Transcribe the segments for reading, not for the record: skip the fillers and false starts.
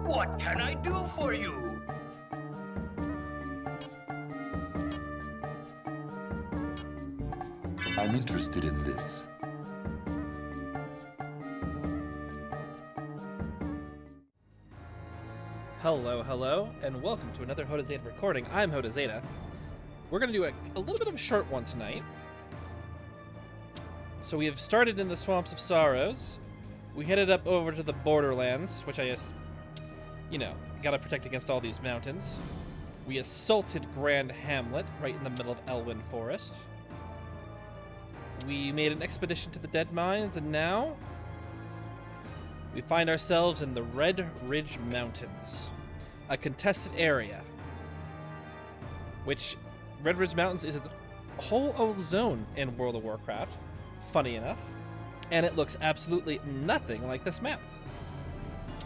What can I do for you? I'm interested in this. Hello, and welcome to another Jota Zeta recording. I'm Jota Zeta. We're going to do a little bit of a short one tonight. So we have started in the Swamps of Sorrows. We headed up over to the Borderlands, which I guess, gotta protect against all these mountains. We assaulted Grand Hamlet, right in the middle of Elwyn Forest. We made an expedition to the Dead Mines, and now we find ourselves in the Red Ridge Mountains, a contested area, which Red Ridge Mountains is its whole old zone in World of Warcraft, funny enough, and it looks absolutely nothing like this map.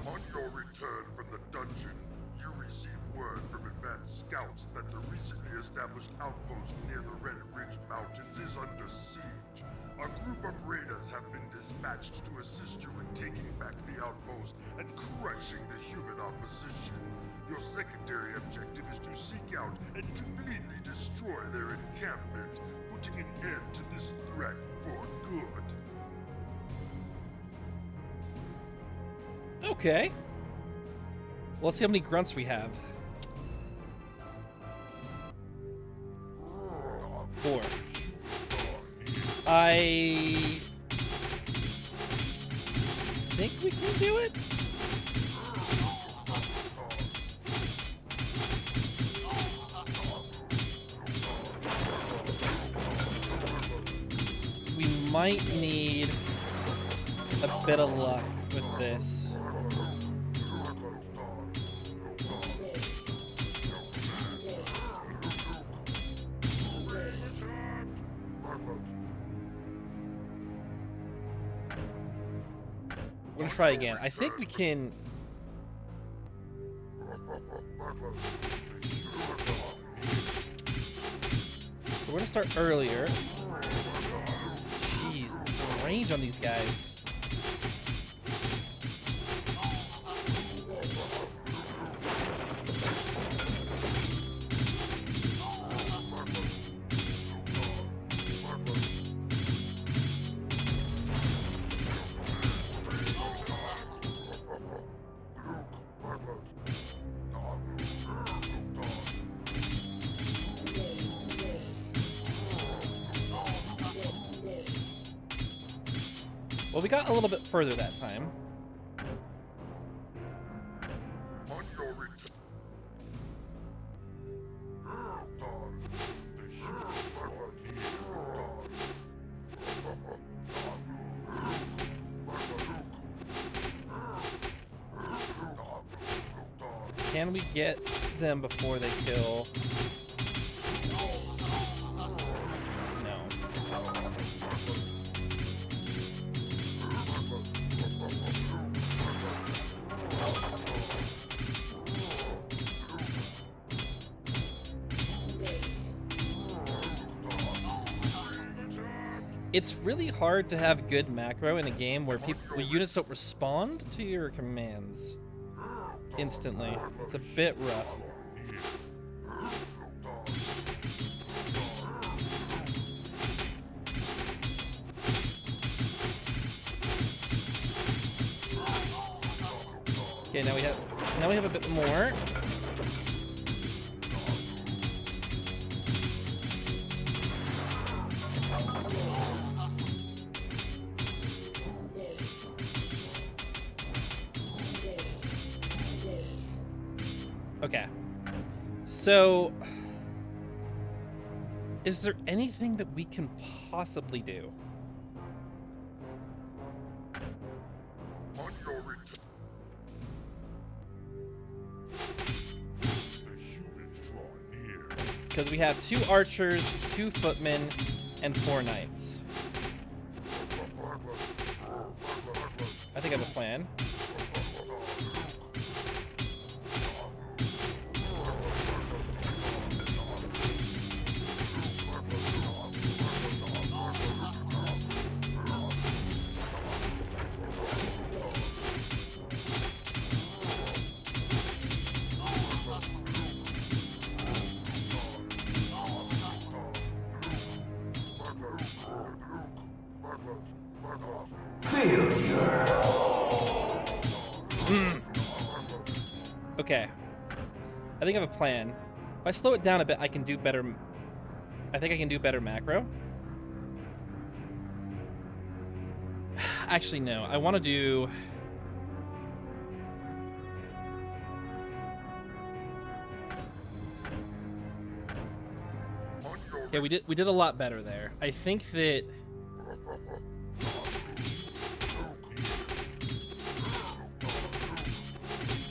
On your return from the dungeon, you receive word from advanced scouts that the recently established outpost near the Red Ridge Mountains is under siege. A group of raiders have been dispatched to assist you in taking back the outpost and crushing the human opposition. Your secondary objective is to seek out and completely destroy their encampment, putting an end to this threat for good. Okay. Let's see how many grunts we have. 4. I think we can do it. We might need a bit of luck with this. We're gonna try again. I think we can. So we're gonna start earlier. Jeez, the range on these guys. Well, we got a little bit further that time. On your return. Can we get them before they kill? No. It's really hard to have good macro in a game where units don't respond to your commands instantly. It's a bit rough. Okay, now we have a bit more. Okay. So, is there anything that we can possibly do? On your return. The humans draw near. Because we have 2 archers, 2 footmen, and 4 knights. I think I have a plan. Okay. I think I have a plan. If I slow it down a bit, I can do better. I think I can do better macro. Actually, no. I want to do... Yeah, we did a lot better there. I think that...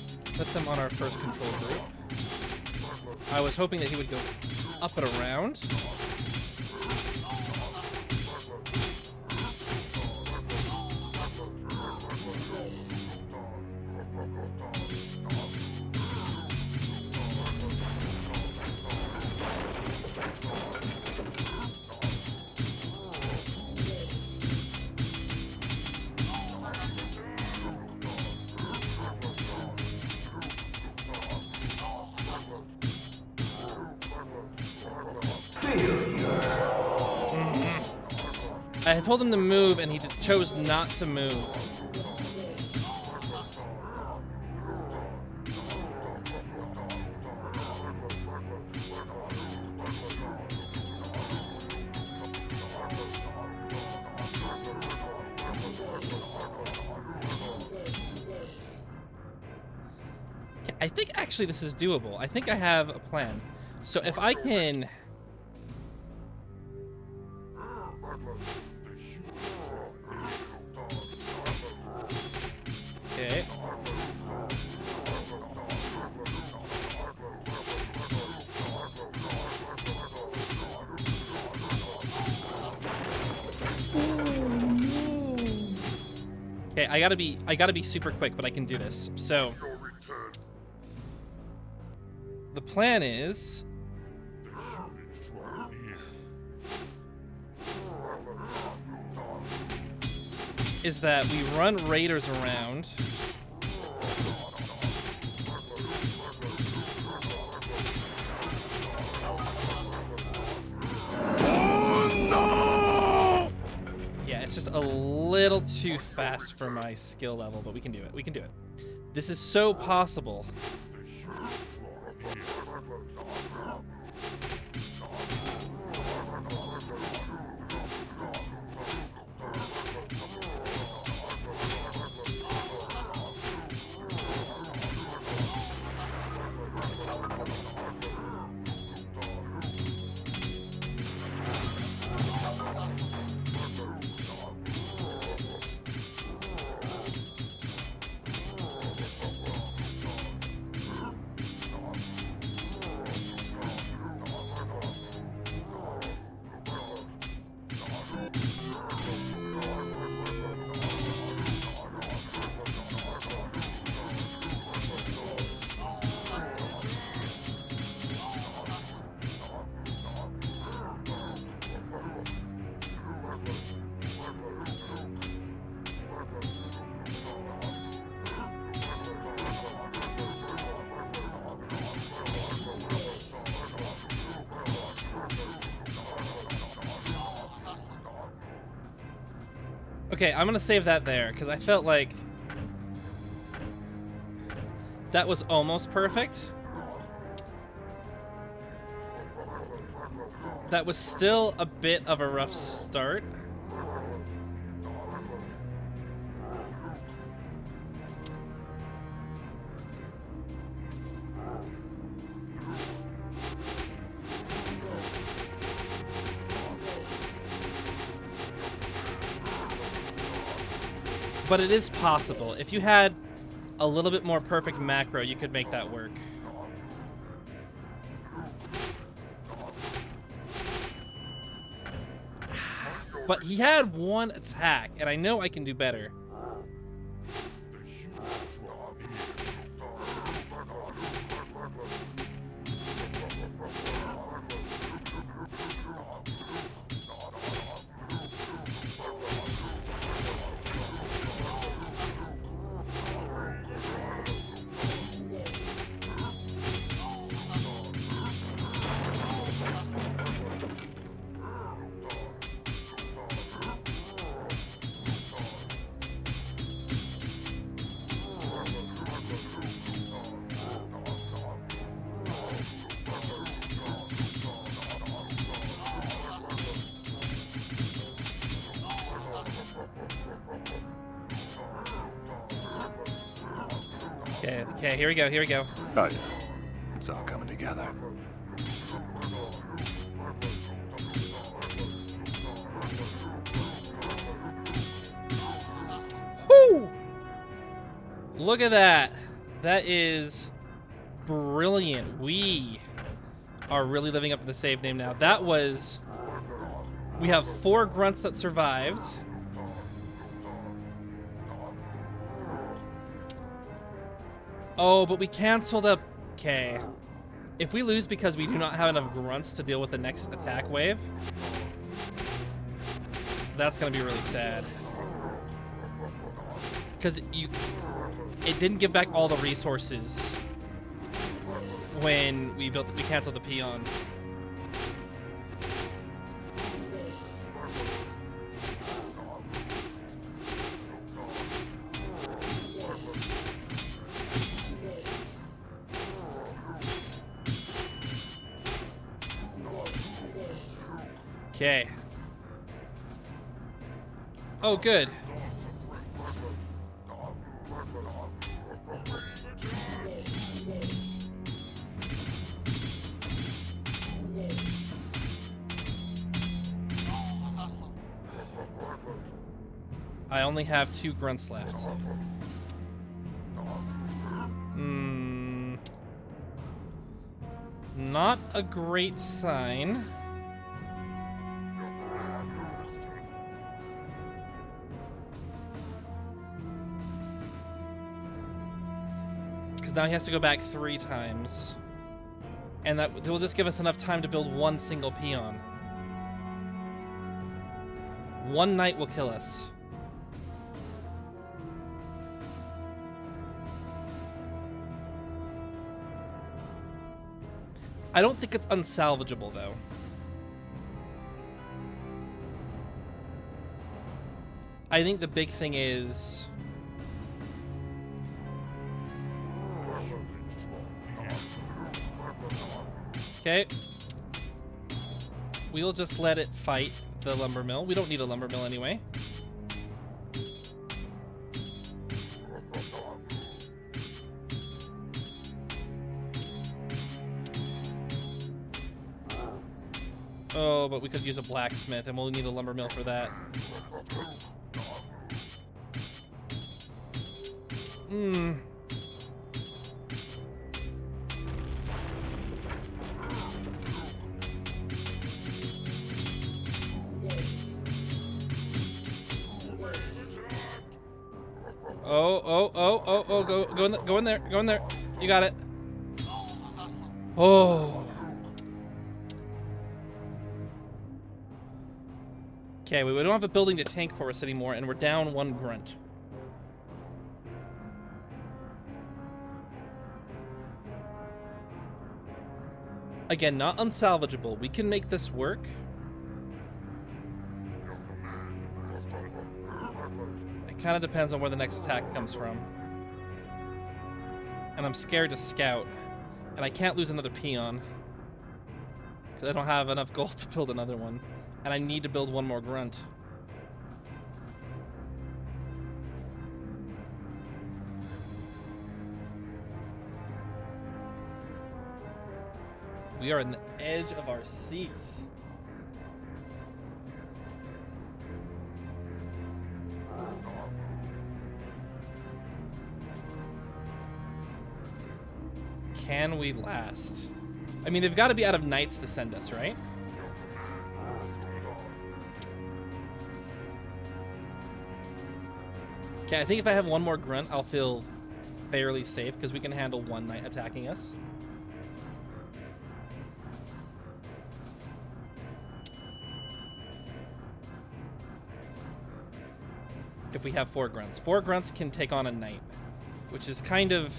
Let's put them on our first control group. I was hoping that he would go up and around. I had told him to move, and he chose not to move. I think actually this is doable. I think I have a plan. So if I can... Okay. Okay, I gotta be super quick, but I can do this. So the plan is that we run raiders around. Yeah, it's just a little too fast for my skill level, but we can do it. We can do it. This is so possible. Okay, I'm gonna save that there, because I felt like that was almost perfect. That was still a bit of a rough start. But it is possible. If you had a little bit more perfect macro, you could make that work. But he had one attack, and I know I can do better. Okay, here we go, here we go. Oh yeah, it's all coming together. Woo! Look at that. That is brilliant. We are really living up to the save name now. That was... We have 4 grunts that survived. Oh, but we canceled a... Okay. If we lose because we do not have enough grunts to deal with the next attack wave, that's going to be really sad. Because it didn't give back all the resources when we canceled the peon. Okay. Oh, good. I only have 2 grunts left. Not a great sign. Because now he has to go back 3 times. And that will just give us enough time to build 1 single peon. 1 night will kill us. I don't think it's unsalvageable, though. I think the big thing is... Okay. We'll just let it fight the lumber mill. We don't need a lumber mill anyway. Oh, but we could use a blacksmith, and we'll need a lumber mill for that. Go in there. You got it. Oh. Okay, we don't have a building to tank for us anymore, and we're down 1 grunt. Again, not unsalvageable. We can make this work. It kind of depends on where the next attack comes from. And I'm scared to scout. And I can't lose another peon. Because I don't have enough gold to build another one. And I need to build 1 more grunt. We are on the edge of our seats. Can we last? I mean, they've got to be out of knights to send us, right? Okay, I think if I have 1 more grunt, I'll feel fairly safe because we can handle 1 knight attacking us. If we have 4 grunts. 4 grunts can take on a knight, which is kind of...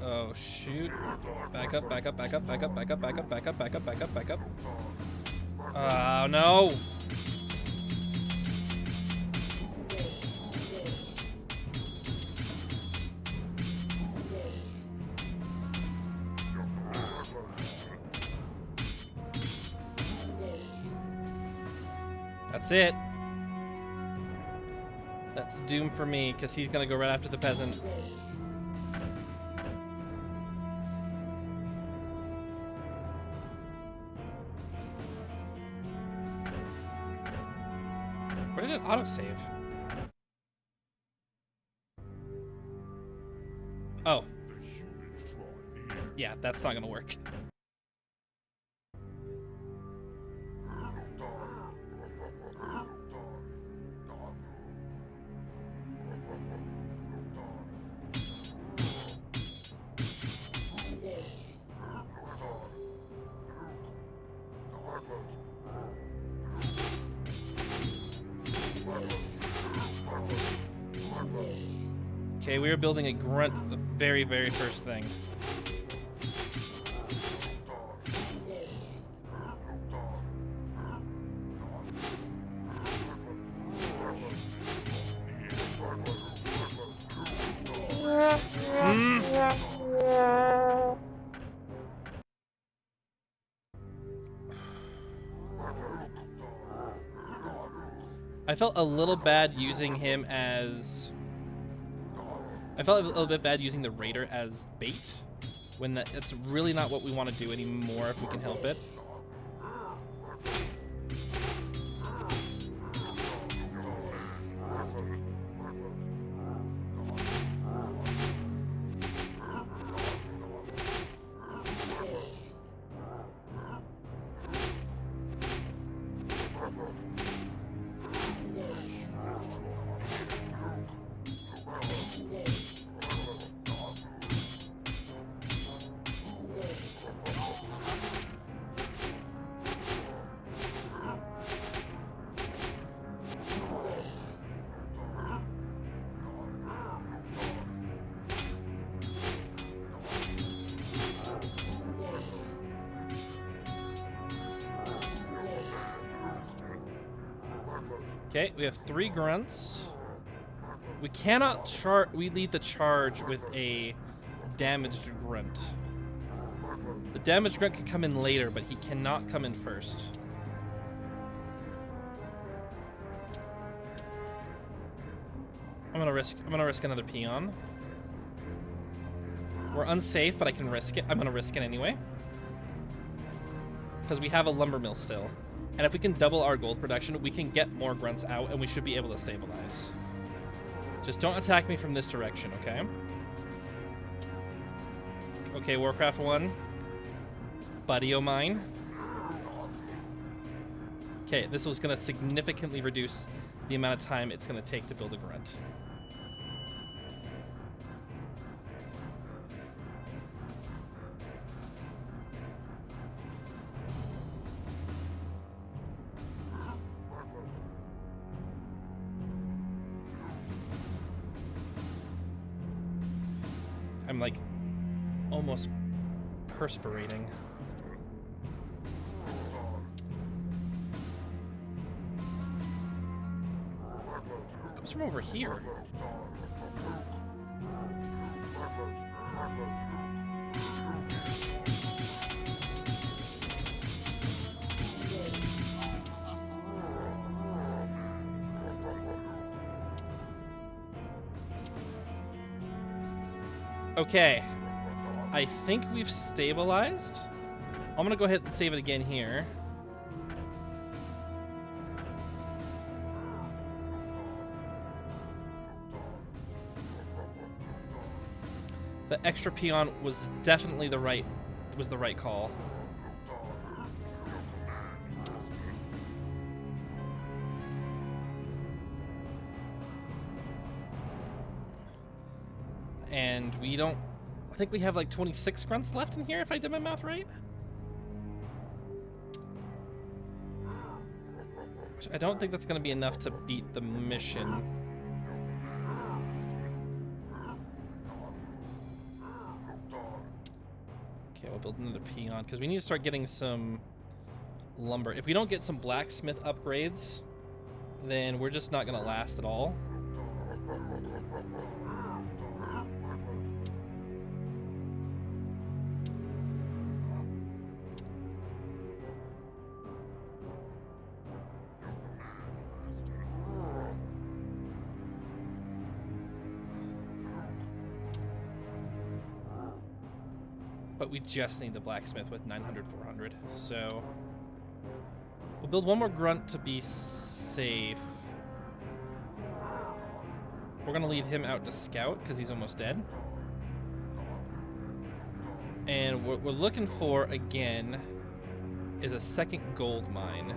Oh, shoot. Back up. Oh, no! That's it. Let's doom for me, because he's gonna go right after the peasant. Where did it autosave? Oh. Yeah, that's not gonna work. Okay, we were building a grunt the very, very first thing. I felt a little bad using him as... I felt a little bit bad using the raider as bait, when it's really not what we want to do anymore if we can help it. Okay, we have 3 grunts. We cannot we lead the charge with a damaged grunt. The damaged grunt can come in later, but he cannot come in first. I'm gonna risk another peon. We're unsafe, but I can risk it. I'm gonna risk it anyway. Because we have a lumber mill still. And if we can double our gold production, we can get more grunts out, and we should be able to stabilize. Just don't attack me from this direction, okay? Okay, Warcraft 1. Buddy o' mine. Okay, this was going to significantly reduce the amount of time it's going to take to build a grunt. I'm like almost perspirating. It comes from over here. Okay, I think we've stabilized. I'm gonna go ahead and save it again here. The extra peon was definitely the right call. And we don't... I think we have like 26 grunts left in here, if I did my math right. Which I don't think that's going to be enough to beat the mission. Okay, we'll build another peon, because we need to start getting some lumber. If we don't get some blacksmith upgrades, then we're just not going to last at all. But we just need the blacksmith with 900, 400. So we'll build one more grunt to be safe. We're gonna lead him out to scout because he's almost dead. And what we're looking for again is a second gold mine.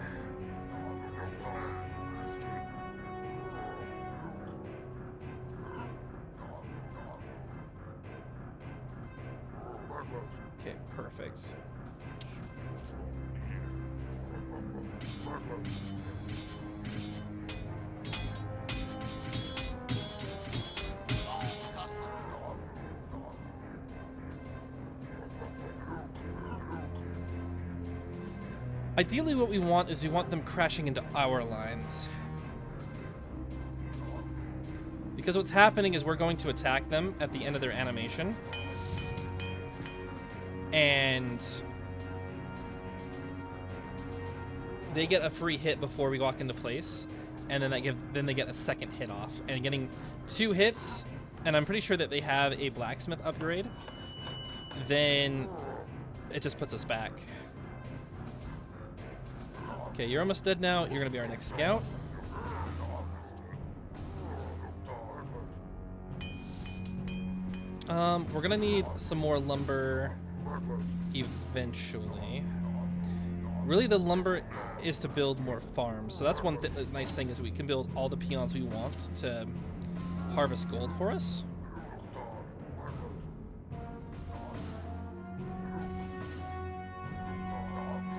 Okay, perfect. Ideally, what we want is we want them crashing into our lines. Because what's happening is we're going to attack them at the end of their animation. And they get a free hit before we walk into place. And then they get a second hit off. And getting 2 hits, and I'm pretty sure that they have a blacksmith upgrade, then it just puts us back. Okay, you're almost dead now. You're gonna be our next scout. We're gonna need some more lumber eventually. Really, the lumber is to build more farms. So that's one nice thing is we can build all the peons we want to harvest gold for us.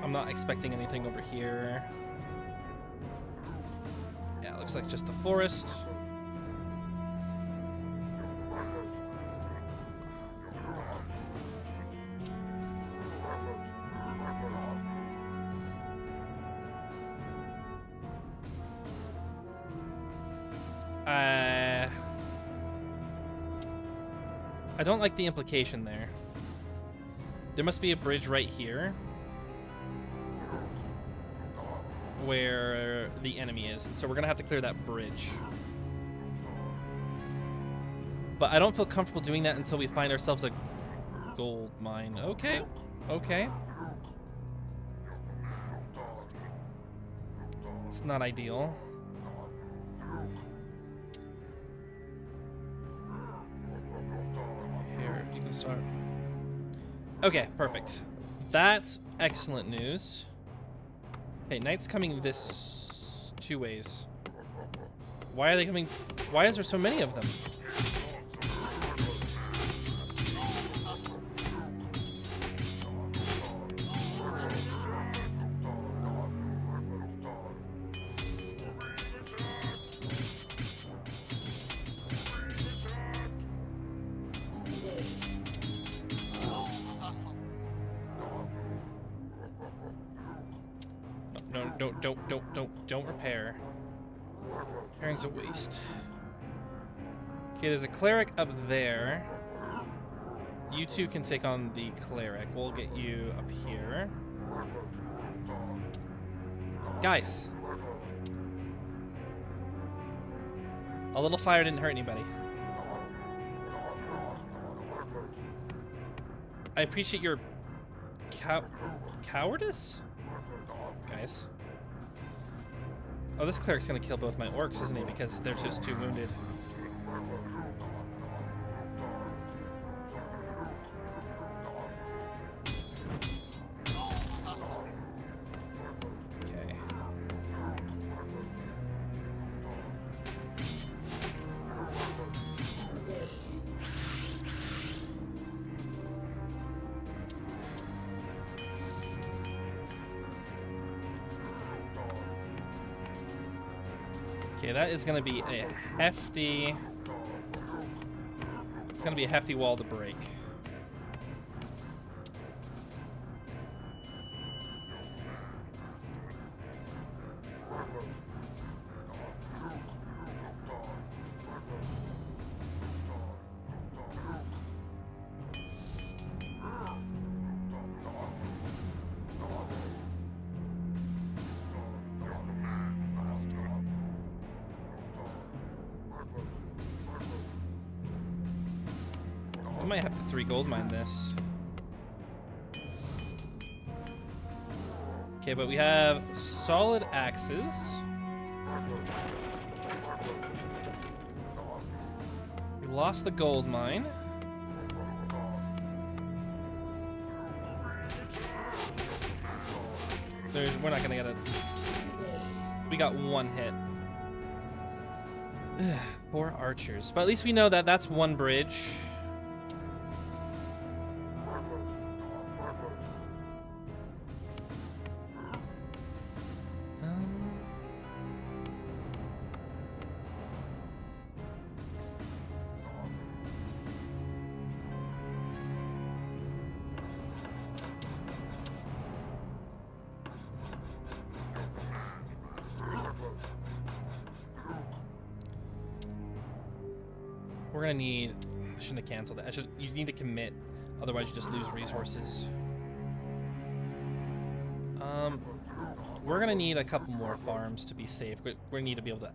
I'm not expecting anything over here. Yeah, it looks like just the forest. I don't like the implication there. There must be a bridge right here where the enemy is. So we're gonna have to clear that bridge. But I don't feel comfortable doing that until we find ourselves a gold mine. Okay, okay. It's not ideal. Here, you can start. Okay, perfect. That's excellent news. Okay, Knight's coming this 2 ways. Why are they coming? Why is there so many of them? No, don't repair. Repairing's a waste. Okay, there's a cleric up there. You two can take on the cleric. We'll get you up here. Guys. A little fire didn't hurt anybody. I appreciate your cowardice? Guys. Oh, this cleric's gonna kill both my orcs, isn't he? Because they're just too wounded. Okay. Okay, that is going to be a hefty... It's going to be a hefty wall to break. I might have to 3 gold mine this. Okay, but we have solid axes. We lost the gold mine. We're not gonna get it. We got one hit. Poor archers. But at least we know that that's one bridge. We're gonna need. I shouldn't have canceled that. You need to commit, otherwise you just lose resources. We're gonna need a couple more farms to be safe. We're gonna need to be able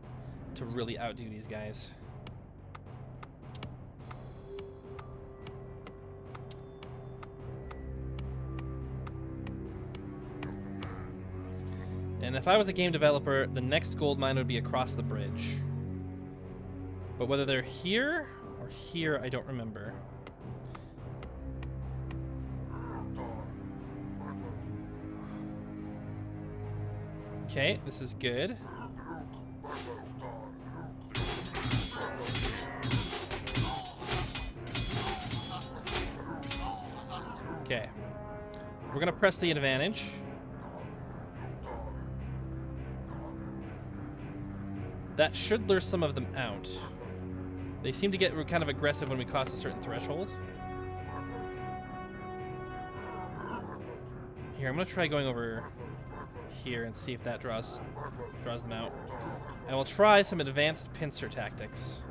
to really outdo these guys. And if I was a game developer, the next gold mine would be across the bridge. But whether they're here or here, I don't remember. Okay, this is good. Okay. We're gonna press the advantage. That should lure some of them out. They seem to get kind of aggressive when we cross a certain threshold. Here, I'm gonna try going over here and see if that draws them out. And we'll try some advanced pincer tactics.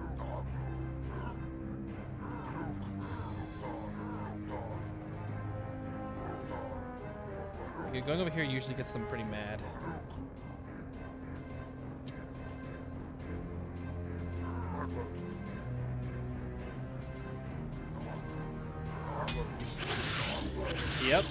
Okay, going over here usually gets them pretty mad. Yep.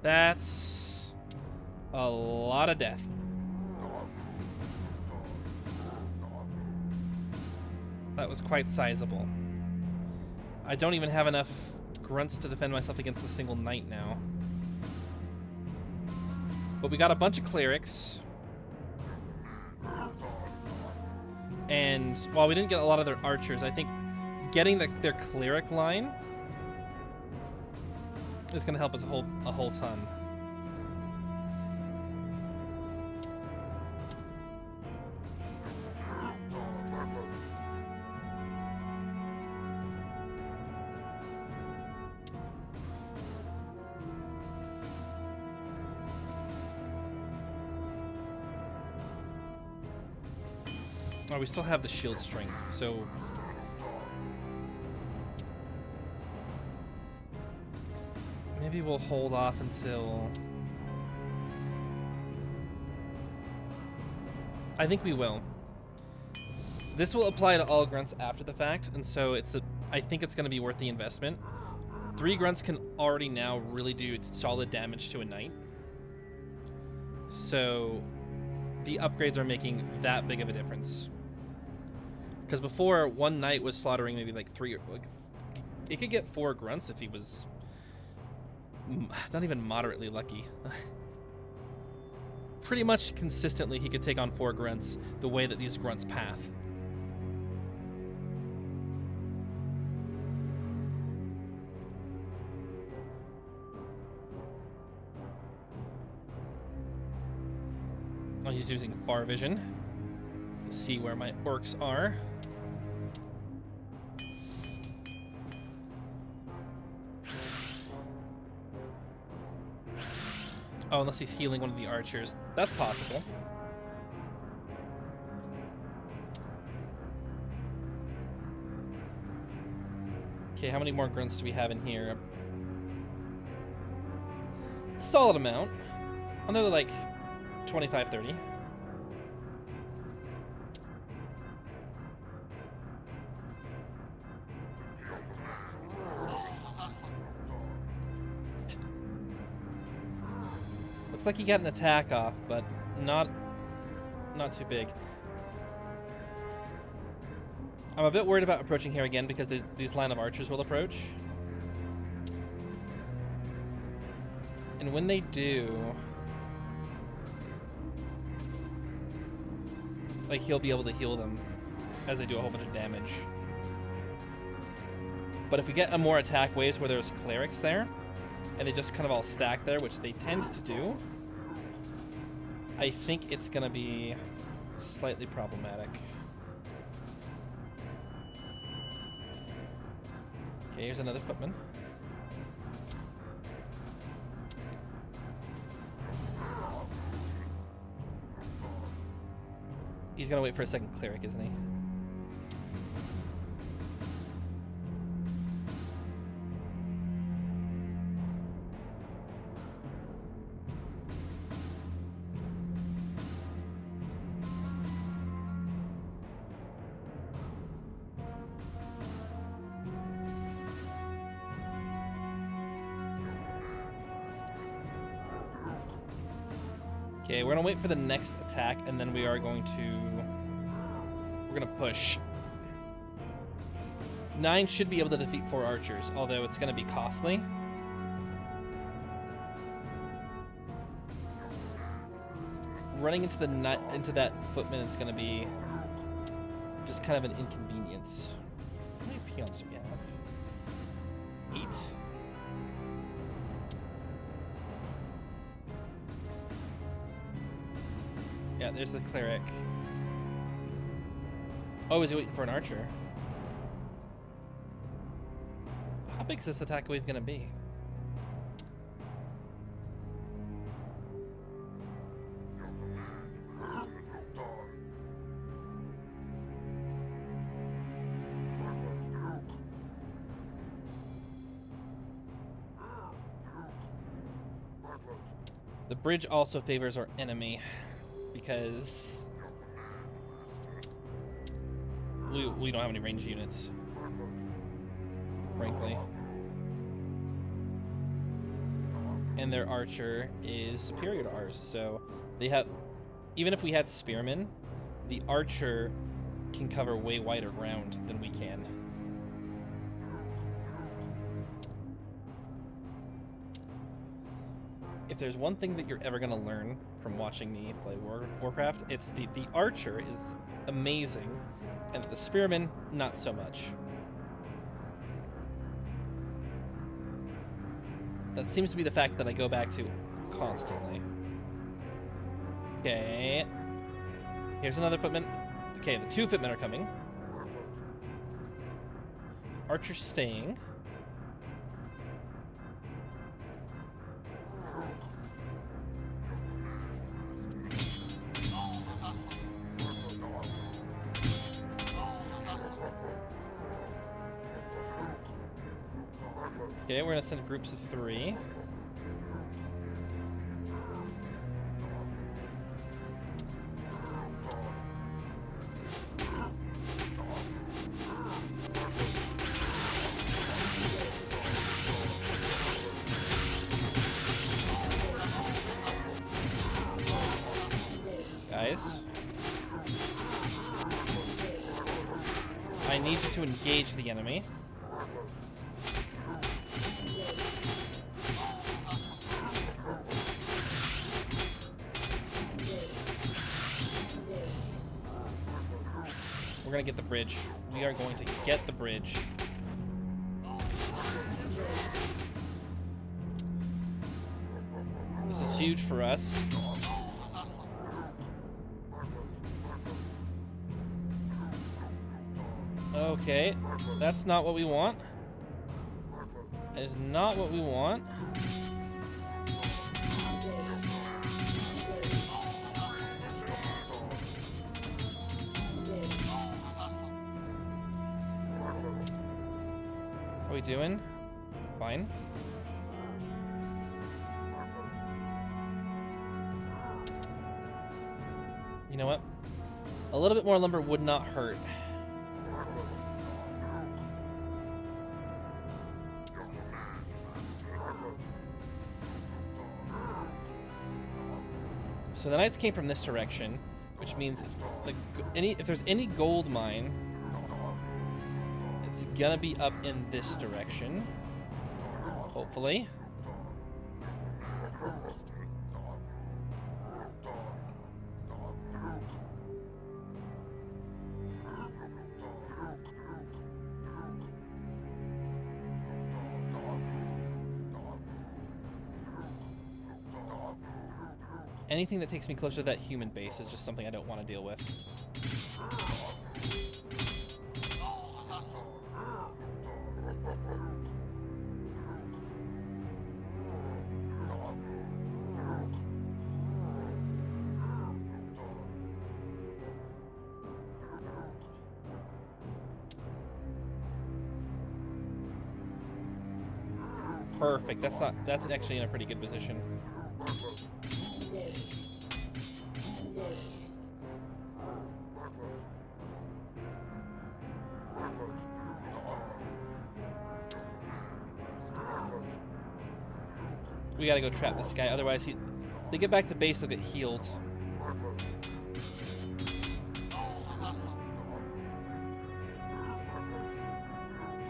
That's a lot of death. That was quite sizable. I don't even have enough grunts to defend myself against a single knight now. But we got a bunch of clerics. And while we didn't get a lot of their archers, I think getting their cleric line is going to help us a whole ton. Oh, we still have the shield strength, so maybe we'll hold off until... I think we will. This will apply to all grunts after the fact, and so I think it's going to be worth the investment. 3 grunts can already now really do solid damage to a knight. So the upgrades are making that big of a difference. Because before, one knight was slaughtering maybe like 3 or it could get 4 grunts if he was not even moderately lucky. Pretty much consistently he could take on 4 grunts the way that these grunts path. He's using far vision to see where my orcs are. Oh, unless he's healing one of the archers. That's possible. Okay, how many more grunts do we have in here? Solid amount. Another like 25, 30. Looks like he got an attack off, but not too big. I'm a bit worried about approaching here again because these line of archers will approach. And when they do, like, he'll be able to heal them as they do a whole bunch of damage. But if we get a more attack waves where there's clerics there, and they just kind of all stack there, which they tend to do, I think it's gonna be slightly problematic. Okay, here's another footman. He's gonna wait for a second cleric, isn't he? Okay, we're gonna wait for the next attack, and then we're gonna push. 9 should be able to defeat 4 archers, although it's gonna be costly. Running into that footman is gonna be just kind of an inconvenience. How many peons do we have? 8. Yeah, there's the cleric. Oh, is he waiting for an archer? How big is this attack wave gonna be? The bridge also favors our enemy because we don't have any ranged units, frankly. And their archer is superior to ours, so they have, even if we had spearmen, the archer can cover way wider ground than we can. If there's one thing that you're ever going to learn from watching me play Warcraft, it's the archer is amazing, and the spearman, not so much. That seems to be the fact that I go back to constantly. Okay. Here's another footman. Okay, the 2 footmen are coming. Archer's staying. Okay, we're gonna send groups of 3. Guys, I need you to engage the enemy. We're gonna get the bridge. We are going to get the bridge. This is huge for us. Okay, that's not what we want. That is not what we want. we doing? Fine. You know what? A little bit more lumber would not hurt. So the knights came from this direction, which means if there's any gold mine, it's gonna be up in this direction. Hopefully. Anything that takes me closer to that human base is just something I don't want to deal with. Perfect. That's actually in a pretty good position. We gotta go trap this guy, otherwise they get back to base, they'll get healed.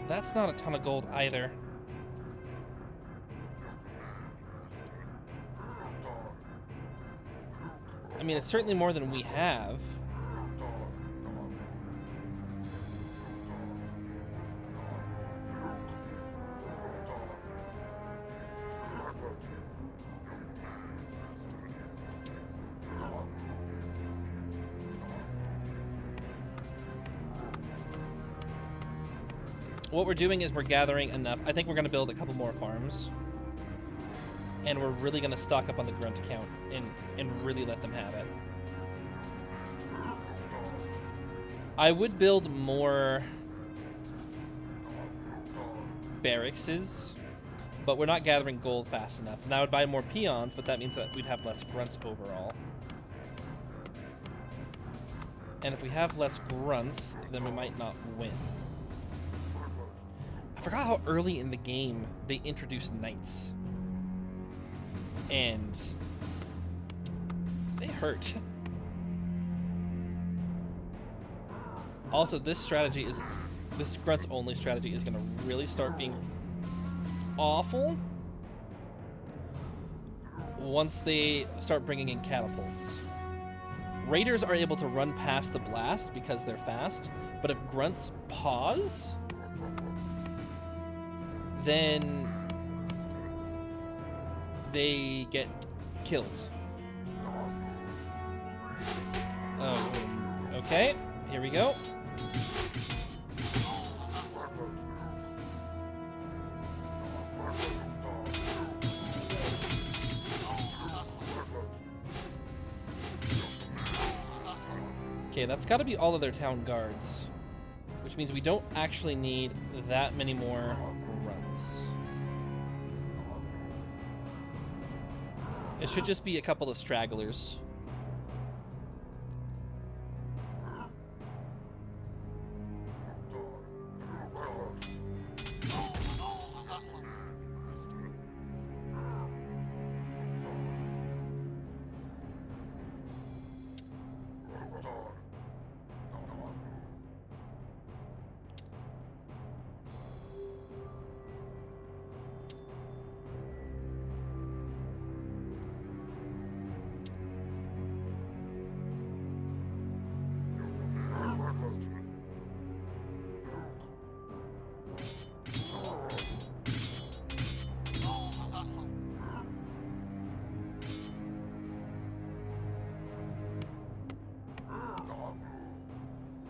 That's not a ton of gold either. I mean, it's certainly more than we have. What we're doing is we're gathering enough. I think we're going to build a couple more farms. And we're really going to stock up on the grunt account and really let them have it. I would build more barracks, but we're not gathering gold fast enough. And I would buy more peons, but that means that we'd have less grunts overall. And if we have less grunts, then we might not win. I forgot how early in the game they introduced knights. And they hurt. Also, this grunts only strategy is going to really start being awful once they start bringing in catapults. Raiders are able to run past the blast because they're fast, but if grunts pause, then they get killed. Okay, here we go. Okay, that's got to be all of their town guards, which means we don't actually need that many more grunts. It should just be a couple of stragglers.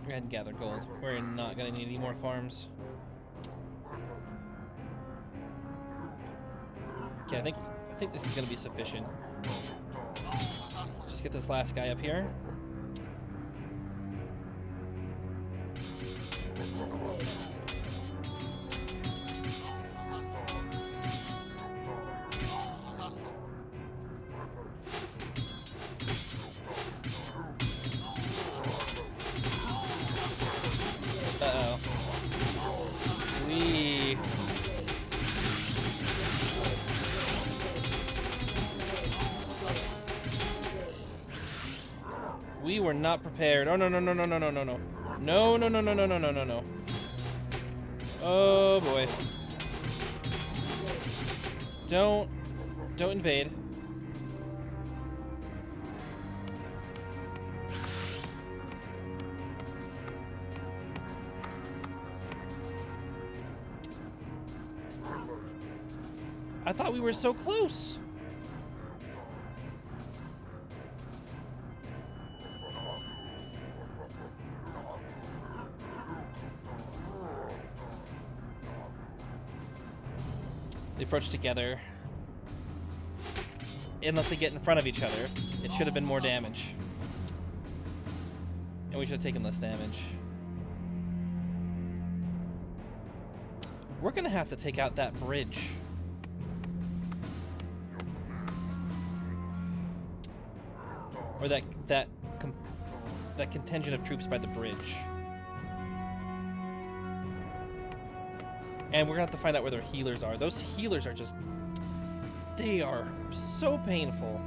Go ahead and gather gold. We're not gonna need any more farms. Okay, I think this is gonna be sufficient. Let's just get this last guy up here. We were not prepared. Oh, no, no, no, no, no, no, no, no. No, no, no, no, no, no, no, no, no. Oh, boy. Don't invade. I thought we were so close. They approach together. Unless they get in front of each other, it should have been more damage. And we should have taken less damage. We're gonna have to take out that bridge. Or that contingent of troops by the bridge. And we're gonna have to find out where their healers are. Those healers are just... they are so painful.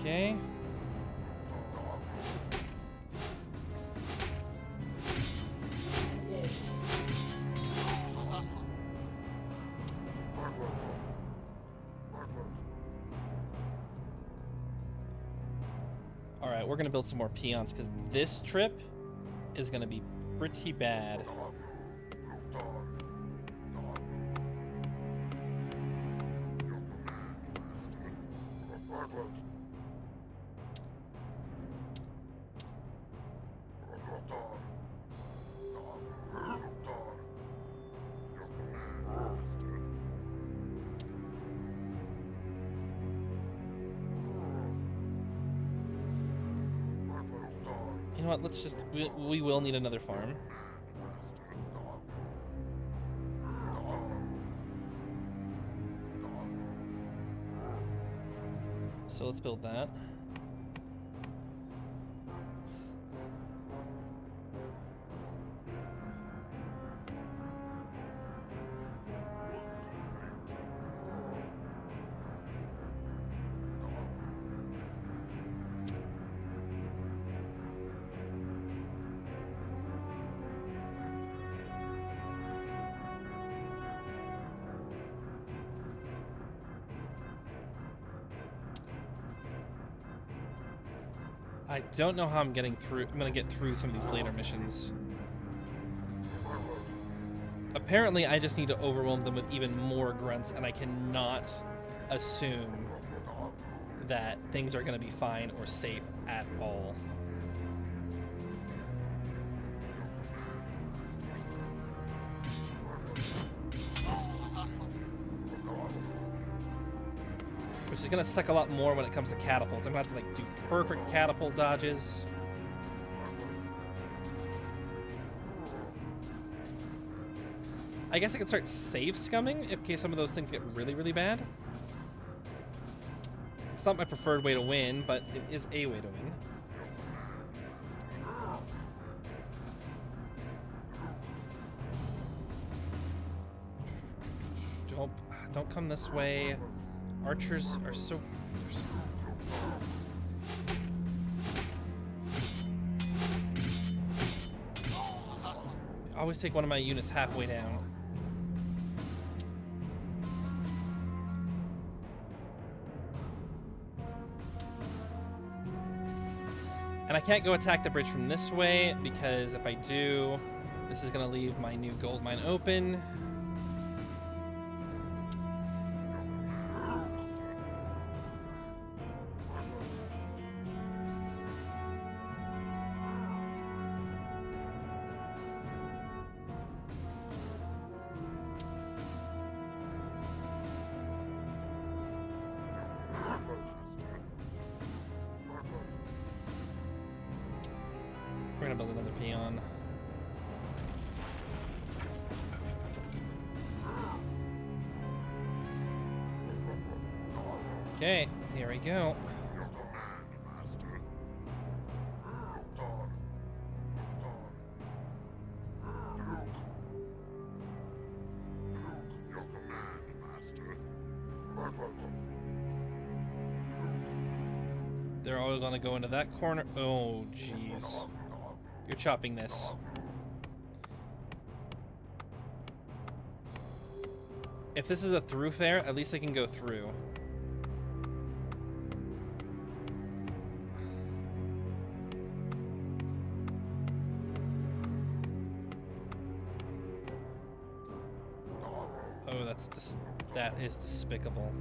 Okay. Alright, we're gonna build some more peons, because this trip is gonna be pretty bad. You know what, let's just... we will need another farm. So let's build that. I don't know how I'm getting through. I'm gonna get through some of these later missions. Apparently, I just need to overwhelm them with even more grunts, and I cannot assume that things are gonna be fine or safe at all. Which is gonna suck a lot more when it comes to catapults. I'm gonna have to like do perfect catapult dodges. I guess I could start save scumming in case some of those things get really, really bad. It's not my preferred way to win, but it is a way to win. Don't come this way. Archers are so... I always take one of my units halfway down. And I can't go attack the bridge from this way, because if I do, this is going to leave my new gold mine open. We're gonna build another peon. Okay, here we go. They're all gonna go into that corner. Oh, jeez. You're chopping this. If this is a throughfare, at least they can go through. Oh, that is despicable.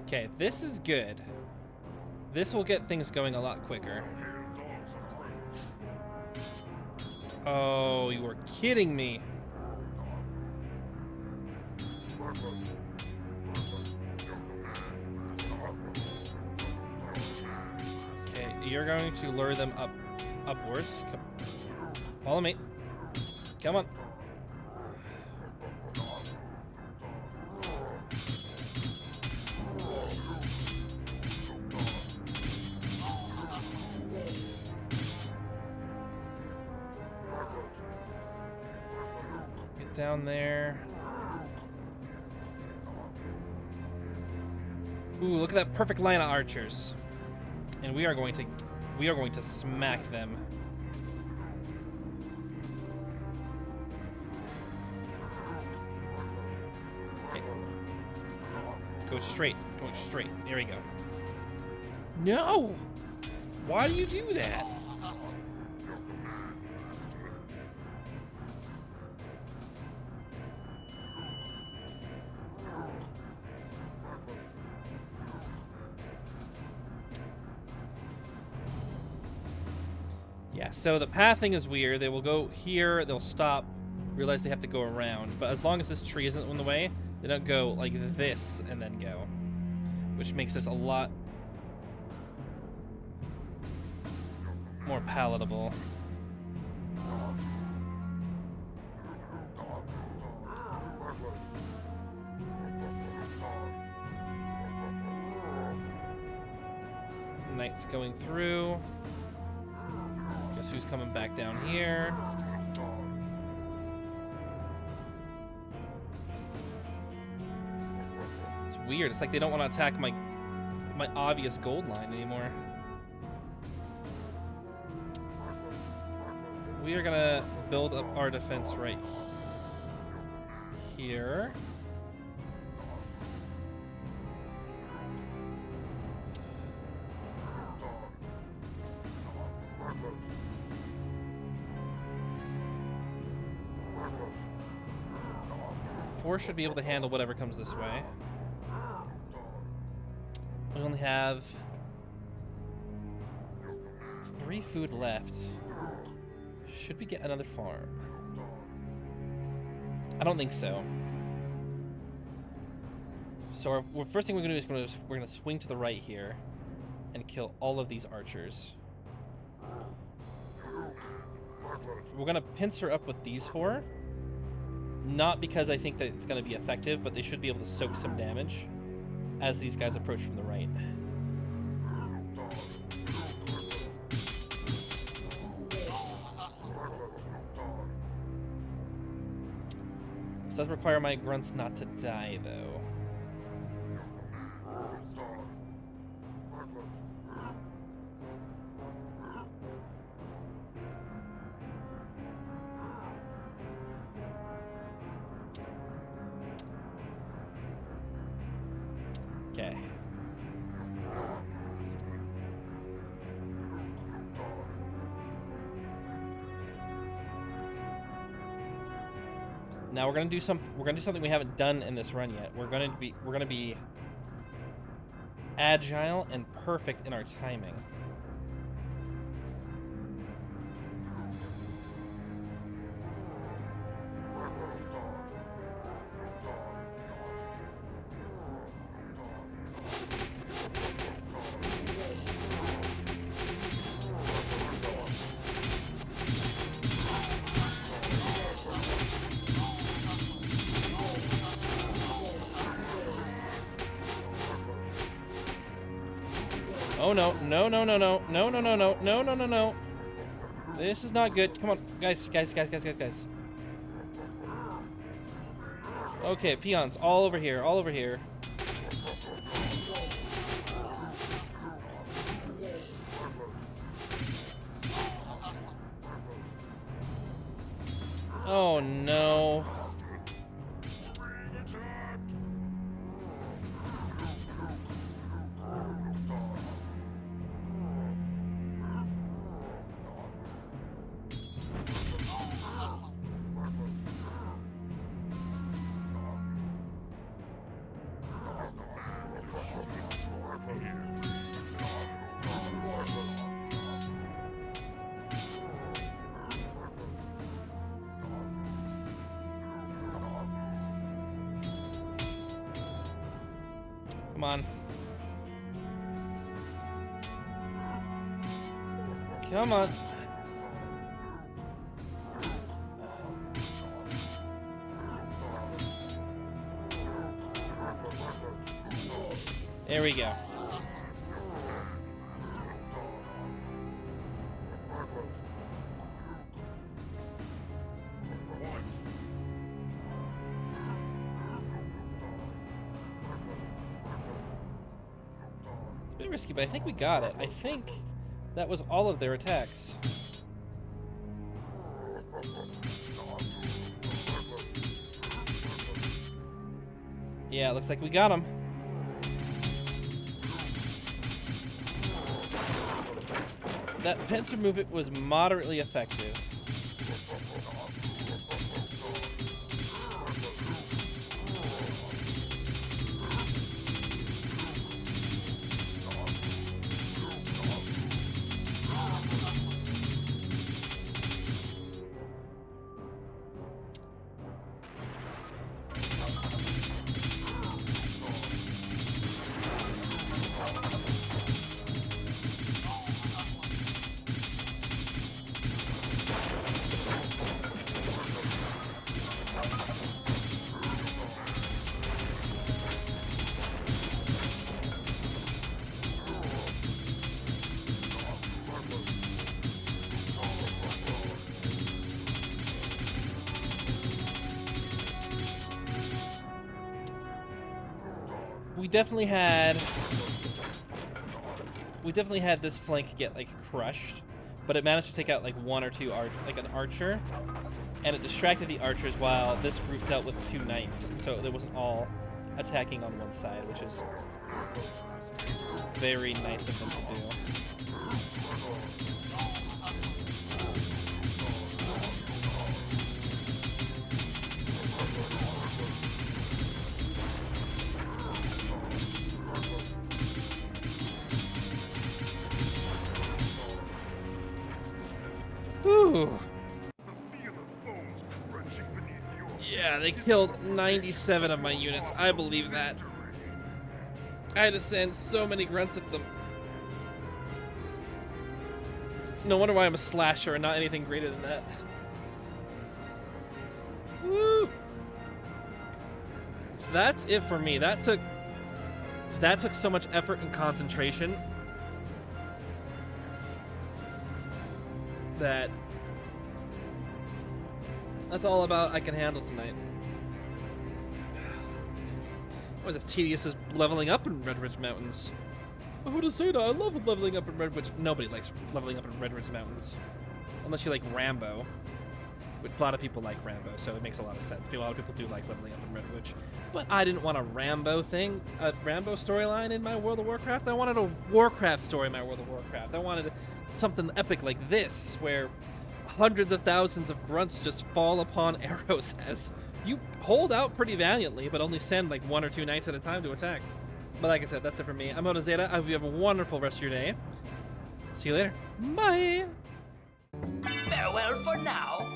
Okay, this is good. This will get things going a lot quicker. Oh, you are kidding me. Okay, you're going to lure them upwards. Come, follow me. Come on. Down there. Ooh, look at that perfect line of archers. And we are going to smack them. Okay. Go straight. Go straight. There we go. No! Why do you do that? Yeah, so the pathing is weird. They will go here, they'll stop, realize they have to go around. But as long as this tree isn't in the way, they don't go like this and then go. Which makes this a lot more palatable. Knight's going through. Guess who's coming back down here? It's weird. It's like they don't want to attack my obvious gold line anymore. We are gonna build up our defense right here. Four should be able to handle whatever comes this way. We only have 3 food left. Should we get another farm? I don't think so. So our first thing we're gonna do is we're gonna swing to the right here and kill all of these archers. We're gonna pincer up with these 4. Not because I think that it's going to be effective, but they should be able to soak some damage as these guys approach from the right. This does require my grunts not to die, though. Okay. Now we're gonna do something we haven't done in this run yet. We're gonna be agile and perfect in our timing. Oh no, no, no, no, no, no, no, no, no, no, no, no, no. This is not good. Come on, guys. Okay, peons, all over here, all over here. Oh no. Come on. Come on. There we go. It's a bit risky, but I think we got it. I think that was all of their attacks. Yeah, looks like we got them. That pincer movement was moderately effective. We definitely had this flank get like crushed, but it managed to take out like one or two like an archer, and it distracted the archers while this group dealt with two knights, and so it wasn't all attacking on one side, which is very nice of them to do. Whew. Yeah, they killed 97 of my units. I believe that. I had to send so many grunts at them. No wonder why I'm a slasher and not anything greater than that. Woo! That's it for me. That took so much effort and concentration that's all about I can handle tonight. It was as tedious as leveling up in Red Ridge Mountains. Jota Zeta, I love leveling up in Red Ridge. Nobody likes leveling up in Red Ridge Mountains. Unless you like Rambo. Which a lot of people like Rambo, so it makes a lot of sense. A lot of people do like leveling up in Red Ridge. But I didn't want a Rambo storyline in my World of Warcraft. I wanted a Warcraft story in my World of Warcraft. I wanted something epic like this, where hundreds of thousands of grunts just fall upon arrows as you hold out pretty valiantly, but only send like one or two knights at a time to attack. But like I said, that's it for me. I'm Jota Zeta. I hope you have a wonderful rest of your day. See you later. Bye! Farewell for now.